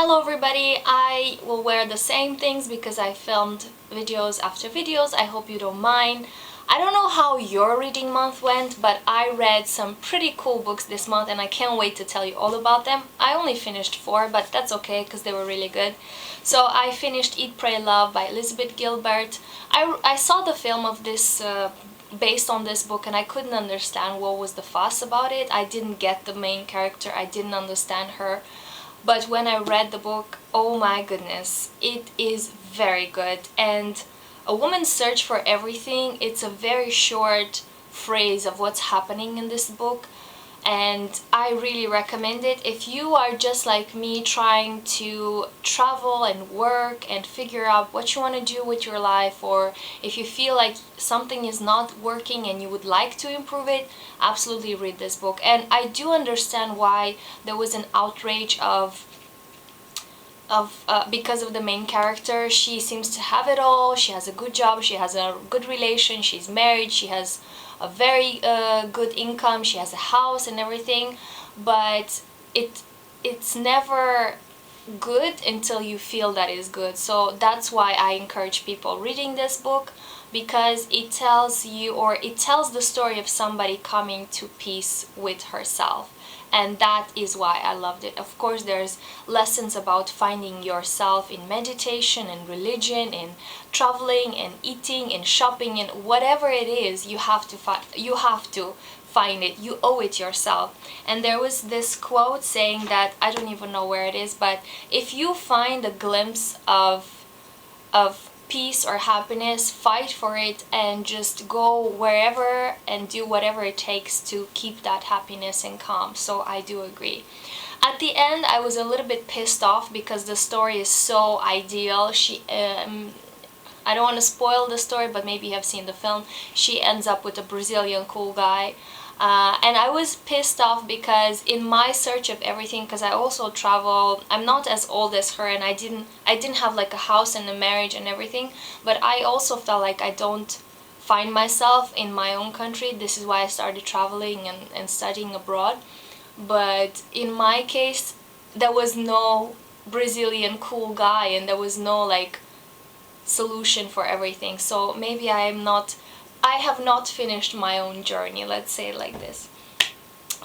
Hello everybody, I will wear the same things because I filmed videos after videos. I hope you don't mind. I don't know how your reading month went, but I read some pretty cool books this month and I can't wait to tell you all about them. I only finished 4, but that's okay because they were really good. So I finished Eat, Pray, Love by Elizabeth Gilbert. I saw the film of this based on this book and I couldn't understand what was the fuss about it. I didn't get the main character, I didn't understand her. But when I read the book, oh my goodness, it is very good. And A Woman's Search for Everything, it's a very short phrase of what's happening in this book. And I really recommend it if you are just like me trying to travel and work and figure out what you want to do with your life, or if you feel like something is not working and you would like to improve it. Absolutely read this book. And I do understand why there was an outrage of because of the main character. She seems to have it all. She has a good job, she has a good relation, she's married, she has a very good income, she has a house and everything, but it's never good until you feel that is good. So that's why I encourage people reading this book, because it tells you, or it tells the story of somebody coming to peace with herself, and that is why I loved it. Of course, there's lessons about finding yourself in meditation and religion and traveling and eating and shopping and whatever it is. You have to find it. You owe it yourself. And there was this quote saying that, I don't even know where it is, but if you find a glimpse of peace or happiness, fight for it and just go wherever and do whatever it takes to keep that happiness and calm. So I do agree. At the end, I was a little bit pissed off because the story is so ideal. I don't want to spoil the story, but maybe you have seen the film. She ends up with a Brazilian cool guy. And I was pissed off because in my search of everything, because I also travel, I'm not as old as her, and I didn't have like a house and a marriage and everything, but I also felt like I don't find myself in my own country. This is why I started traveling and studying abroad. But in my case, there was no Brazilian cool guy and there was no like solution for everything. So maybe I have not finished my own journey, let's say it like this.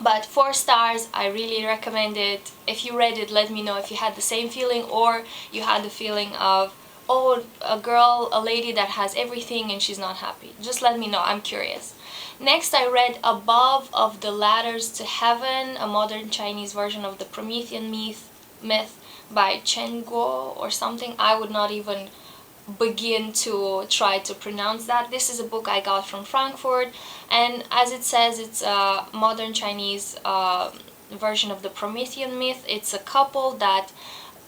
But 4 stars, I really recommend it. If you read it, let me know if you had the same feeling, or you had the feeling of, oh, a lady that has everything and she's not happy. Just let me know, I'm curious. Next, I read Above of the Ladders to Heaven, a modern Chinese version of the Promethean myth by Chen Guo or something. I would not even begin to try to pronounce that. This is a book I got from Frankfurt, and as it says, it's a modern Chinese version of the Promethean myth. It's a couple that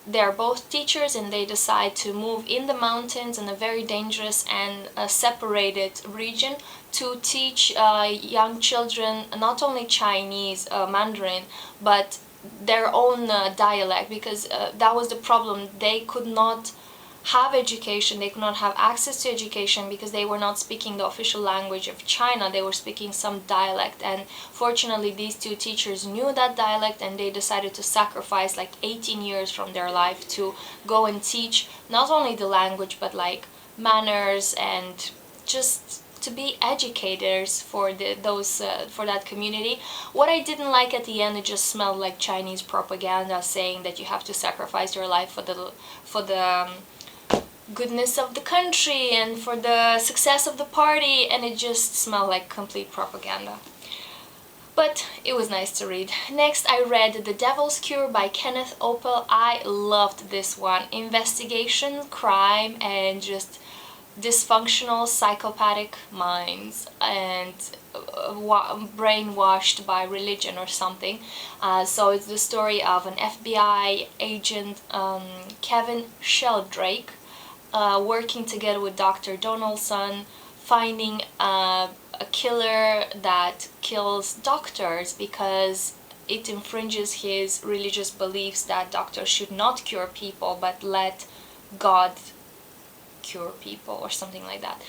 they're both teachers and they decide to move in the mountains in a very dangerous and separated region to teach young children not only Chinese Mandarin, but their own dialect, because that was the problem. They could not have education, they could not have access to education because they were not speaking the official language of China. They were speaking some dialect, and fortunately these 2 teachers knew that dialect and they decided to sacrifice like 18 years from their life to go and teach not only the language but like manners and just to be educators for for that community. What I didn't like at the end, it just smelled like Chinese propaganda saying that you have to sacrifice your life for the goodness of the country and for the success of the party, and it just smelled like complete propaganda. But it was nice to read. Next, I read The Devil's Cure by Kenneth Opel. I loved this one. Investigation, crime, and just dysfunctional psychopathic minds and brainwashed by religion or something. So it's the story of an FBI agent, Kevin Sheldrake, working together with Dr. Donaldson, finding a killer that kills doctors because it infringes his religious beliefs that doctors should not cure people but let God cure people or something like that.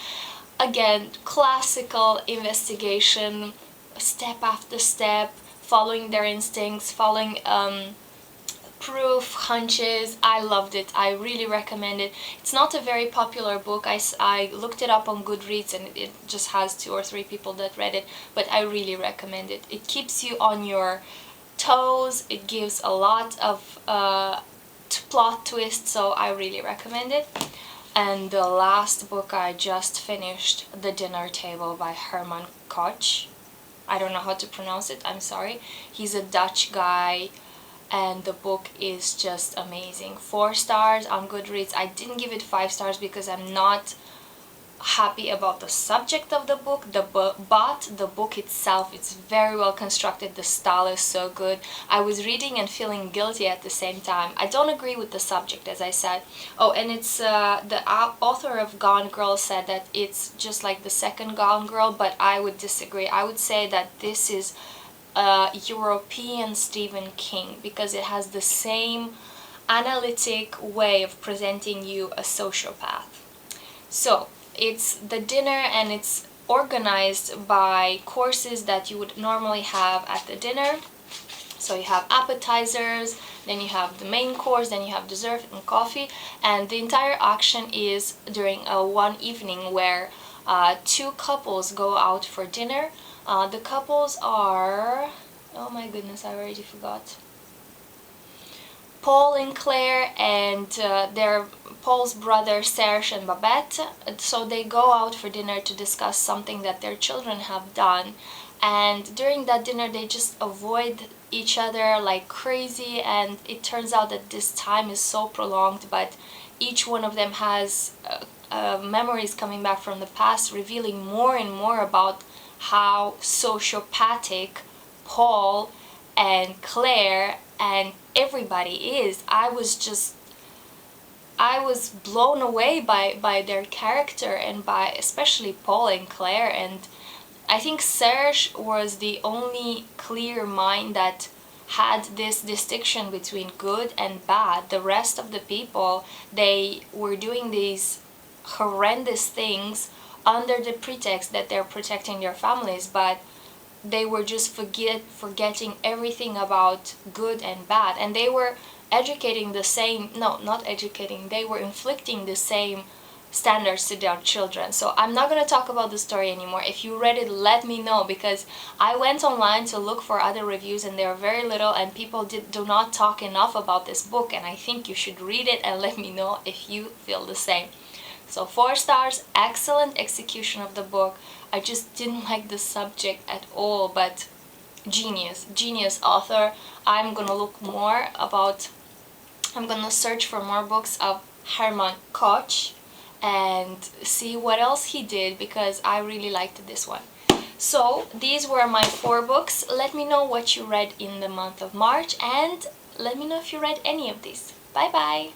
Again, classical investigation, step after step, following their instincts, following proof, hunches. I loved it. I really recommend it. It's not a very popular book. I looked it up on Goodreads and it just has 2 or 3 people that read it, but I really recommend it. It keeps you on your toes. It gives a lot of plot twists, so I really recommend it. And the last book I just finished, The Dinner Table by Herman Koch. I don't know how to pronounce it, I'm sorry. He's a Dutch guy and the book is just amazing. 4 stars on Goodreads. I didn't give it 5 stars because I'm not happy about the subject of the book, but the book itself, it's very well constructed. The style is so good. I was reading and feeling guilty at the same time. I don't agree with the subject, as I said. Oh, and it's the author of Gone Girl said that it's just like the second Gone Girl, but I would disagree. I would say that this is European Stephen King because it has the same analytic way of presenting you a sociopath. So it's the dinner and it's organized by courses that you would normally have at the dinner. So you have appetizers, then you have the main course, then you have dessert and coffee, and the entire action is during one evening where 2 couples go out for dinner. The couples are, oh my goodness, I already forgot. Paul and Claire and their Paul's brother Serge and Babette. So they go out for dinner to discuss something that their children have done, and during that dinner they just avoid each other like crazy, and it turns out that this time is so prolonged, but each one of them has memories coming back from the past, revealing more and more about how sociopathic Paul and Claire and everybody is. I was blown away by their character and by especially Paul and Claire, and I think Serge was the only clear mind that had this distinction between good and bad. The rest of the people, they were doing these horrendous things under the pretext that they're protecting their families, but they were just forgetting everything about good and bad, and they were educating the same, no, not educating, they were inflicting the same standards to their children. So I'm not going to talk about the story anymore. If you read it, let me know, because I went online to look for other reviews and there are very little, and people do not talk enough about this book, and I think you should read it and let me know if you feel the same. So 4 stars, excellent execution of the book. I just didn't like the subject at all, but genius author. I'm gonna search for more books of Herman Koch and see what else he did, because I really liked this one. So these were my 4 books. Let me know what you read in the month of March, and let me know if you read any of these. Bye bye!